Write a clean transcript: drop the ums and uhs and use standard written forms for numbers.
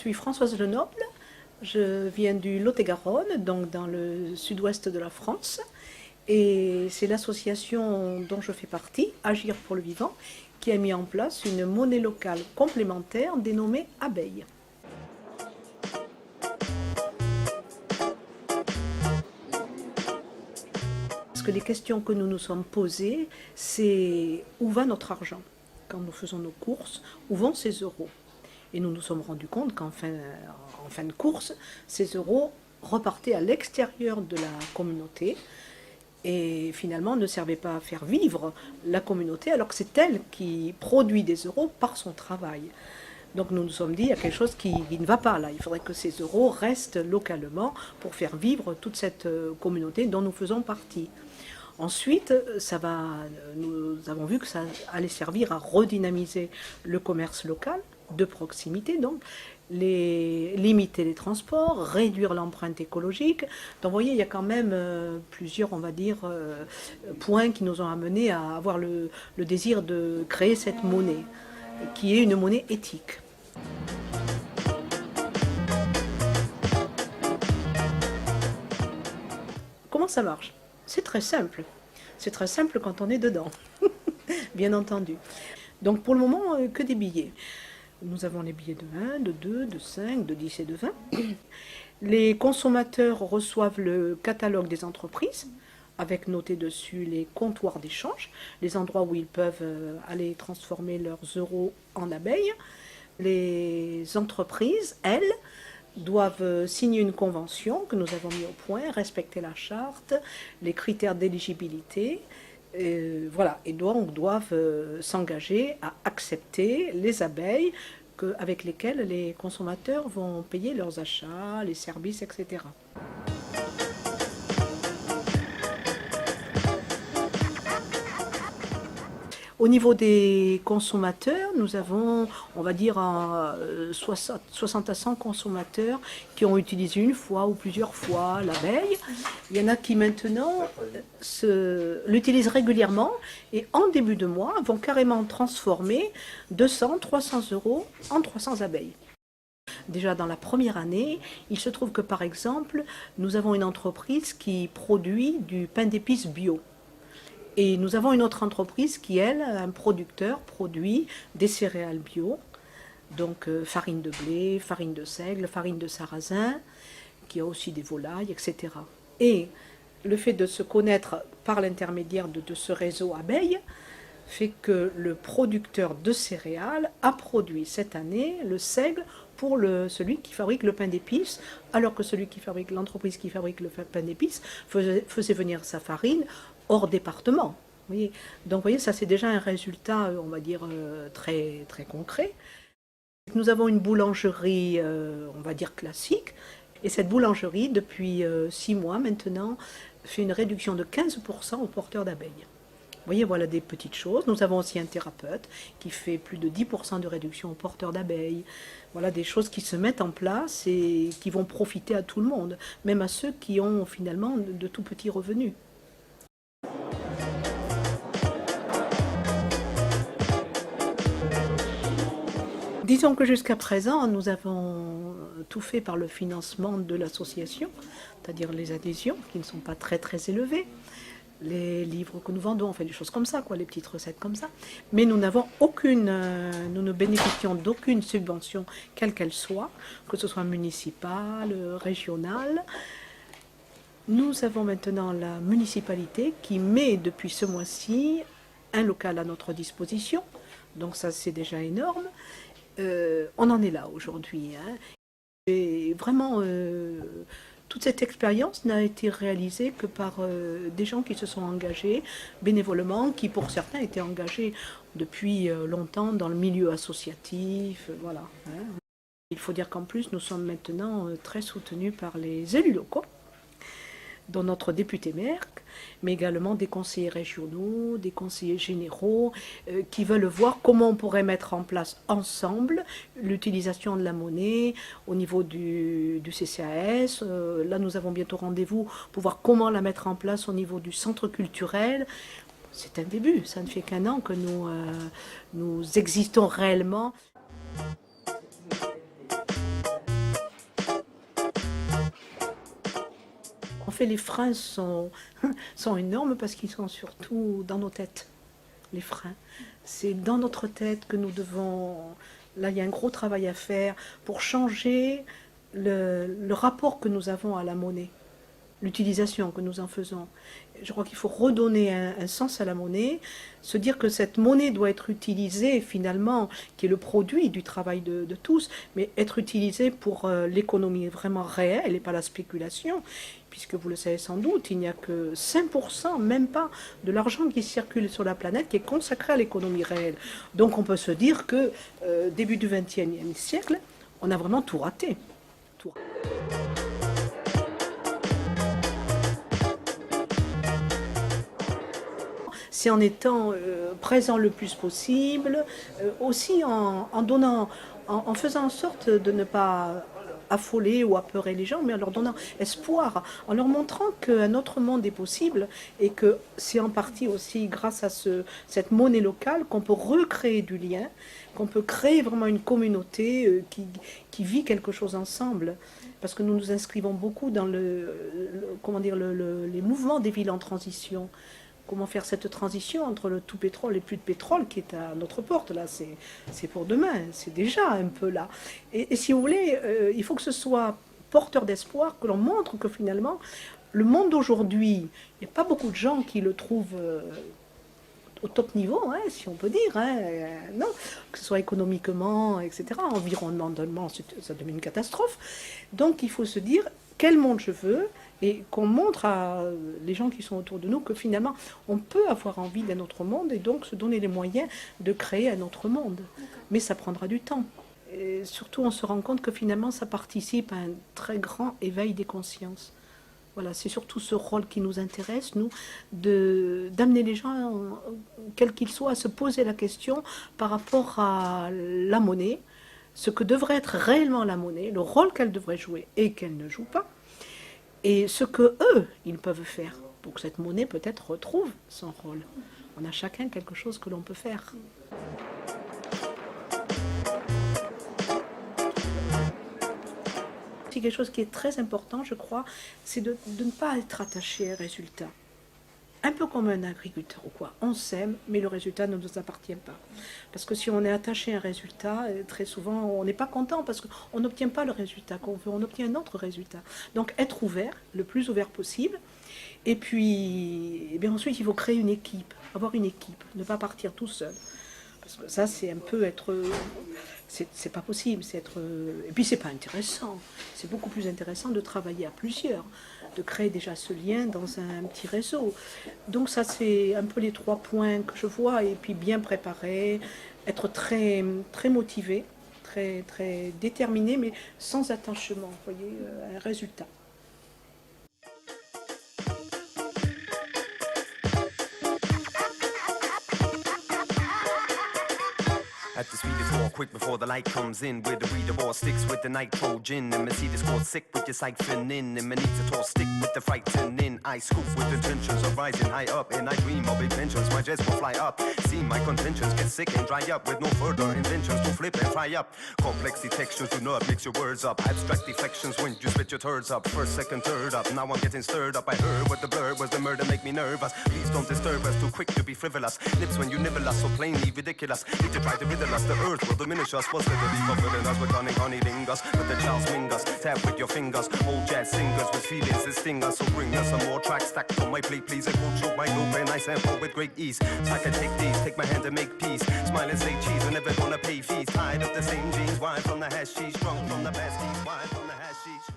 suis Françoise Lenoble, je viens du Lot-et-Garonne, donc dans le sud-ouest de la France. Et c'est l'association dont je fais partie, Agir pour le vivant, qui a mis en place une monnaie locale complémentaire dénommée Abeille. Parce que les questions que nous nous sommes posées, c'est où va notre argent? Quand nous faisons nos courses, où vont ces euros? Et nous nous sommes rendus compte qu'en fin de course, ces euros repartaient à l'extérieur de la communauté et finalement ne servaient pas à faire vivre la communauté alors que c'est elle qui produit des euros par son travail. Donc nous nous sommes dit, il y a quelque chose qui ne va pas là. Il faudrait que ces euros restent localement pour faire vivre toute cette communauté dont nous faisons partie. Ensuite, nous avons vu que ça allait servir à redynamiser le commerce local, de proximité donc, limiter les transports, réduire l'empreinte écologique. Donc vous voyez, il y a quand même plusieurs, on va dire, points qui nous ont amenés à avoir le désir de créer cette monnaie, qui est une monnaie éthique. Comment ça marche? C'est très simple. C'est très simple quand on est dedans, bien entendu. Donc pour le moment, que des billets. Nous avons les billets de 1, de 2, de 5, de 10 et de 20. Les consommateurs reçoivent le catalogue des entreprises, avec noté dessus les comptoirs d'échange, les endroits où ils peuvent aller transformer leurs euros en abeilles. Les entreprises, elles, doivent signer une convention que nous avons mis au point, respecter la charte, les critères d'éligibilité, voilà, et donc doivent s'engager à accepter les abeilles avec lesquelles les consommateurs vont payer leurs achats, les services, etc. Au niveau des consommateurs, nous avons, on va dire, 60 à 100 consommateurs qui ont utilisé une fois ou plusieurs fois l'abeille. Il y en a qui maintenant l'utilisent régulièrement et en début de mois vont carrément transformer 200, 300 euros en 300 abeilles. Déjà dans la première année, il se trouve que par exemple, nous avons une entreprise qui produit du pain d'épices bio. Et nous avons une autre entreprise qui, elle, un producteur, produit des céréales bio, donc farine de blé, farine de seigle, farine de sarrasin, qui a aussi des volailles, etc. Et le fait de se connaître par l'intermédiaire de ce réseau abeilles fait que le producteur de céréales a produit cette année le seigle pour celui qui fabrique le pain d'épices, alors que l'entreprise qui fabrique le pain d'épices faisait venir sa farine hors département. Vous voyez. Donc vous voyez, ça c'est déjà un résultat, on va dire, très, très concret. Nous avons une boulangerie, on va dire, classique, et cette boulangerie, depuis 6 mois maintenant, fait une réduction de 15% aux porteurs d'abeilles. Vous voyez, voilà des petites choses. Nous avons aussi un thérapeute qui fait plus de 10% de réduction aux porteurs d'abeilles. Voilà des choses qui se mettent en place et qui vont profiter à tout le monde, même à ceux qui ont finalement de tout petits revenus. Disons que jusqu'à présent, nous avons tout fait par le financement de l'association, c'est-à-dire les adhésions qui ne sont pas très très élevées, les livres que nous vendons, on fait des choses comme ça, quoi, les petites recettes comme ça. Mais nous n'avons nous ne bénéficions d'aucune subvention, quelle qu'elle soit, que ce soit municipale, régionale. Nous avons maintenant la municipalité qui met depuis ce mois-ci un local à notre disposition, donc ça c'est déjà énorme. On en est là aujourd'hui. Hein. Et vraiment, toute cette expérience n'a été réalisée que par des gens qui se sont engagés bénévolement, qui pour certains étaient engagés depuis longtemps dans le milieu associatif. Voilà. Hein. Il faut dire qu'en plus, nous sommes maintenant très soutenus par les élus locaux, dont notre député Merck, mais également des conseillers régionaux, des conseillers généraux, qui veulent voir comment on pourrait mettre en place ensemble l'utilisation de la monnaie au niveau du CCAS. Là, nous avons bientôt rendez-vous pour voir comment la mettre en place au niveau du centre culturel. C'est un début, ça ne fait qu'1 an que nous existons réellement. fait, les freins sont énormes parce qu'ils sont surtout dans nos têtes. Les freins. C'est dans notre tête que nous devons... Là, il y a un gros travail à faire pour changer le rapport que nous avons à la monnaie, l'utilisation que nous en faisons. Je crois qu'il faut redonner un sens à la monnaie, se dire que cette monnaie doit être utilisée finalement, qui est le produit du travail de tous, mais être utilisée pour l'économie vraiment réelle et pas la spéculation, puisque vous le savez sans doute, il n'y a que 5%, même pas, de l'argent qui circule sur la planète qui est consacré à l'économie réelle. Donc on peut se dire que début du XXe siècle, on a vraiment tout raté. Tout raté. C'est en étant présent le plus possible, aussi en donnant, en faisant en sorte de ne pas affoler ou apeurer les gens, mais en leur donnant espoir, en leur montrant qu'un autre monde est possible et que c'est en partie aussi grâce à cette monnaie locale qu'on peut recréer du lien, qu'on peut créer vraiment une communauté qui vit quelque chose ensemble. Parce que nous nous inscrivons beaucoup dans comment dire, les mouvements des villes en transition. Comment faire cette transition entre le tout pétrole et plus de pétrole qui est à notre porte, là, c'est pour demain, c'est déjà un peu là. Et si vous voulez, il faut que ce soit porteur d'espoir, que l'on montre que finalement, le monde d'aujourd'hui, il n'y a pas beaucoup de gens qui le trouvent au top niveau, hein, si on peut dire, hein, non, que ce soit économiquement, etc., environnementalement, ça devient une catastrophe. Donc il faut se dire, quel monde je veux, et qu'on montre à les gens qui sont autour de nous que finalement on peut avoir envie d'un autre monde et donc se donner les moyens de créer un autre monde. Mais ça prendra du temps. Et surtout on se rend compte que finalement ça participe à un très grand éveil des consciences. Voilà, c'est surtout ce rôle qui nous intéresse, nous, d'amener les gens, quels qu'ils soient, à se poser la question par rapport à la monnaie, ce que devrait être réellement la monnaie, le rôle qu'elle devrait jouer et qu'elle ne joue pas, et ce que eux, ils peuvent faire pour que cette monnaie peut-être retrouve son rôle. On a chacun quelque chose que l'on peut faire. C'est quelque chose qui est très important, je crois, c'est de ne pas être attaché à un résultat. Un peu comme un agriculteur ou quoi. On sème, mais le résultat ne nous appartient pas. Parce que si on est attaché à un résultat, très souvent, on n'est pas content parce qu'on n'obtient pas le résultat qu'on veut, on obtient un autre résultat. Donc être ouvert, le plus ouvert possible. Et puis, eh bien, ensuite, il faut créer une équipe, avoir une équipe, ne pas partir tout seul. Parce que ça, c'est un peu être... C'est pas possible, c'est être... Et puis, c'est pas intéressant. C'est beaucoup plus intéressant de travailler à plusieurs, de créer déjà ce lien dans un petit réseau. Donc ça, c'est un peu les 3 points que je vois. Et puis, bien préparé, être très, très motivé, très, très déterminé, mais sans attachement, vous voyez, à un résultat. At the speed of war, quick before the light comes in. Where the reader war sticks with the nitrogen. And Mercedes scored sick with your siphon-in. And needs a tall stick with the frightening. I scoop with intentions of rising high up. And I dream of inventions, my jets will fly up. See my contentions get sick and dry up. With no further inventions to flip and fry up. Complexity textures do not mix your words up. Abstract deflections when you spit your turds up. First, second, third up. Now I'm getting stirred up. I heard what the blurb was, the murder make me nervous. Please don't disturb us, too quick to be frivolous. Lips when you nibble us, so plainly ridiculous. Need to try to riddle us, the earth will diminish us. Was literally fulfilling us with honey dingus. With the Charles Mingus, tap with your fingers. Old jazz singers with feelings that sting us. So bring us some more tracks stacked on my plate, please. I won't choke my dope and I sample with great ease. So I can take these, take my hand and make peace. Smile and say cheese, we're never gonna pay fees. Tired of the same jeans, wine from the hashish. Drunk from the basties, wine from the hashish.